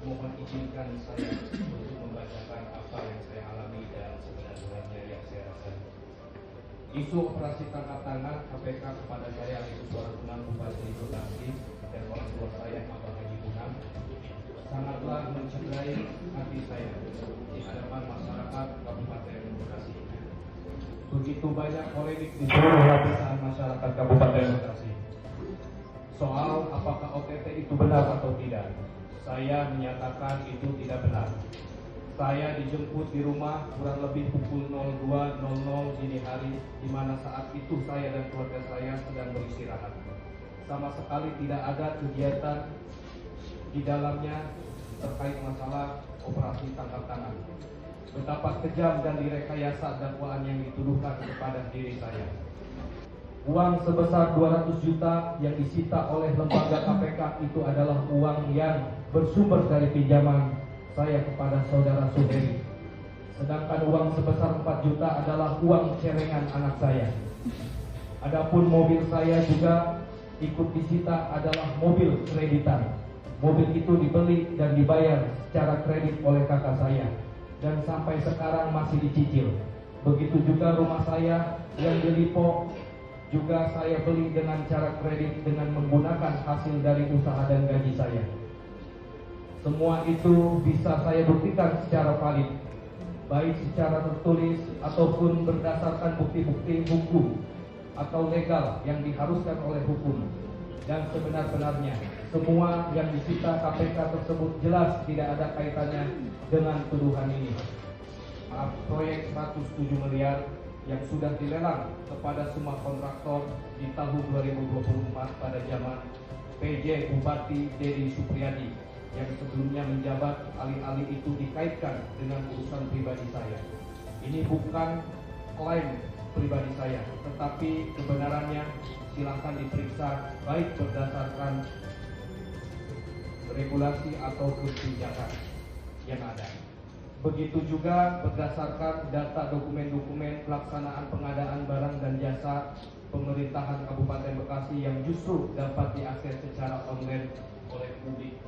mohon izinkan saya untuk membacakan apa yang saya alami dan sebenarnya yang saya rasakan. Isu operasi tangkap tangan KPK kepada saya yaitu Suara Bunang Bupati Bekasi dan orang tua saya Abang Haji Bunang sangatlah mencederai hati saya di hadapan masyarakat Kabupaten Bekasi. Begitu banyak polemik di seluruh lapisan masyarakat Kabupaten Bekasi soal apakah OTT itu benar atau tidak. Saya menyatakan itu tidak benar. Saya dijemput di rumah kurang lebih pukul 02.00 dini hari, di mana saat itu saya dan keluarga saya sedang beristirahat. Sama sekali tidak ada kegiatan di dalamnya terkait masalah operasi tangkap tangan. Betapa kejam dan direkayasa dakwaan yang dituduhkan kepada diri saya. Uang sebesar 200 juta yang disita oleh lembaga KPK itu adalah uang yang bersumber dari pinjaman saya kepada saudara Suheri. Sedangkan uang sebesar 4 juta adalah uang celengan anak saya. Adapun mobil saya juga ikut disita adalah mobil kreditan. Mobil itu dibeli dan dibayar secara kredit oleh kakak saya dan sampai sekarang masih dicicil. Begitu juga rumah saya yang di Lipo juga saya beli dengan cara kredit dengan menggunakan hasil dari usaha dan gaji saya. Semua itu bisa saya buktikan secara valid, baik secara tertulis ataupun berdasarkan bukti-bukti hukum atau legal yang diharuskan oleh hukum. Dan sebenar-benarnya semua yang disita KPK tersebut jelas tidak ada kaitannya dengan tuduhan ini. Proyek 107 miliar yang sudah dilelang kepada semua kontraktor di tahun 2024 pada zaman PJ Bupati Dedi Supriyadi yang sebelumnya menjabat, alih-alih itu dikaitkan dengan urusan pribadi saya. Ini bukan klaim pribadi saya, tetapi kebenarannya silakan diperiksa baik berdasarkan regulasi atau kebijakan yang ada. Begitu juga berdasarkan data dokumen-dokumen pelaksanaan pengadaan barang dan jasa pemerintahan Kabupaten Bekasi yang justru dapat diakses secara online oleh publik.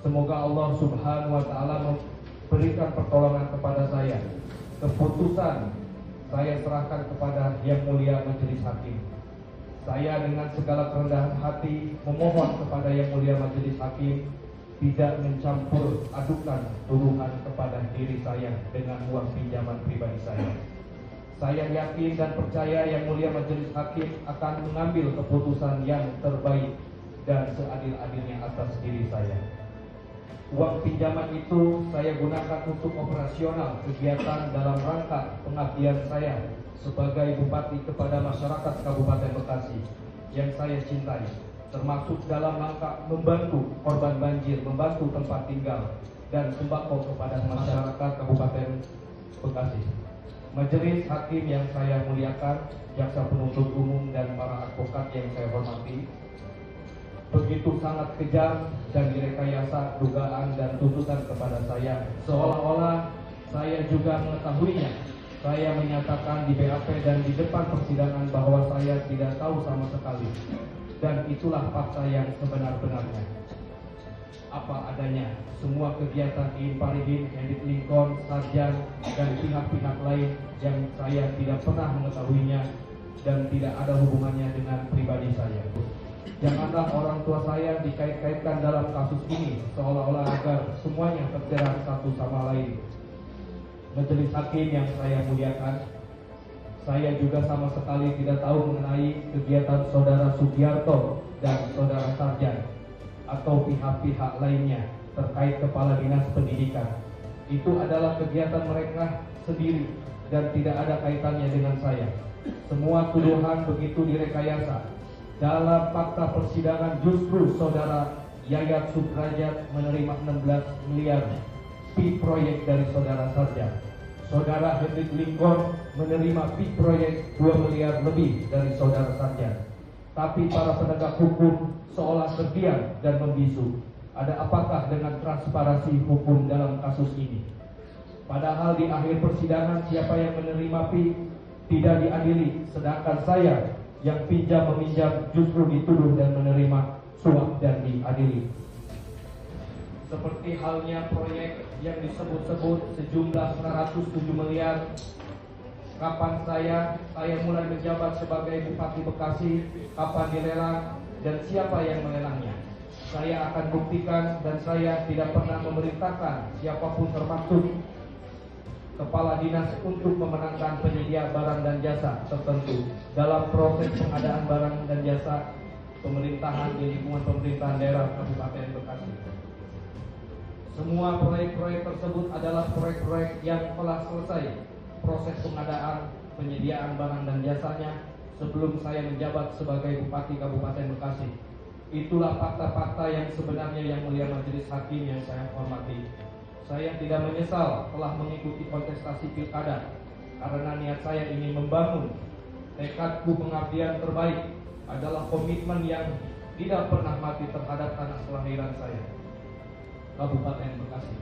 Semoga Allah Subhanahu wa Ta'ala memberikan pertolongan kepada saya. Keputusan saya serahkan kepada Yang Mulia Majelis Hakim. Saya dengan segala kerendahan hati memohon kepada Yang Mulia Majelis Hakim tidak mencampur adukan tuduhan kepada diri saya dengan uang pinjaman pribadi saya. Saya yakin dan percaya Yang Mulia Majelis Hakim akan mengambil keputusan yang terbaik dan seadil-adilnya atas diri saya. Uang pinjaman itu saya gunakan untuk operasional kegiatan dalam rangka pengabdian saya sebagai bupati kepada masyarakat Kabupaten Bekasi yang saya cintai, termasuk dalam rangka membantu korban banjir, membantu tempat tinggal, dan sembako kepada masyarakat Kabupaten Bekasi. Majelis Hakim yang saya muliakan, jaksa penuntut umum dan para advokat yang saya hormati, begitu sangat kejam dan direkayasa dugaan dan tuntutan kepada saya, seolah-olah saya juga mengetahuinya. Saya menyatakan di BAP dan di depan persidangan bahwa saya tidak tahu sama sekali. Dan itulah fakta yang sebenar-benarnya. Apa adanya, semua kegiatan di Parigin, Edit Lincoln, Sarjan, dan pihak-pihak lain yang saya tidak pernah mengetahuinya dan tidak ada hubungannya dengan pribadi saya. Janganlah orang tua saya dikait-kaitkan dalam kasus ini, seolah-olah agar semuanya terjerat satu sama lain. Majelis Hakim yang saya muliakan, saya juga sama sekali tidak tahu mengenai kegiatan saudara Sugiarto dan saudara Sarjan atau pihak-pihak lainnya terkait kepala dinas pendidikan. Itu adalah kegiatan mereka sendiri dan tidak ada kaitannya dengan saya. Semua tuduhan begitu direkayasa. Dalam fakta persidangan justru saudara Yayat Sudrajat menerima 16 miliar fee proyek dari saudara Sarjan. Saudara Hendrik Lincoln menerima fee proyek 2 miliar lebih dari saudara Sarjan. Tapi para penegak hukum seolah terdiam dan membisu. Ada apakah dengan transparansi hukum dalam kasus ini? Padahal di akhir persidangan siapa yang menerima fee tidak diadili, sedangkan saya yang pinjam meminjam justru dituduh dan menerima suap dan diadili. seperti halnya proyek yang disebut-sebut sejumlah 107 miliar. Kapan saya mulai menjabat sebagai Bupati Bekasi, kapan dilelang, dan siapa yang melelangnya. Saya akan buktikan, dan saya tidak pernah memerintahkan siapapun termasuk kepala dinas untuk memenangkan penyedia barang dan jasa tertentu dalam proses pengadaan barang dan jasa pemerintahan di lingkungan pemerintahan daerah Kabupaten Bekasi. Semua proyek-proyek tersebut adalah proyek-proyek yang telah selesai proses pengadaan penyediaan barang dan jasanya sebelum saya menjabat sebagai Bupati Kabupaten Bekasi. Itulah fakta-fakta yang sebenarnya Yang Mulia Majelis Hakim yang saya hormati. Saya tidak menyesal telah mengikuti kontestasi pilkada karena niat saya ingin membangun. Tekadku pengabdian terbaik adalah komitmen yang tidak pernah mati terhadap tanah kelahiran saya, Kabupaten Bekasi.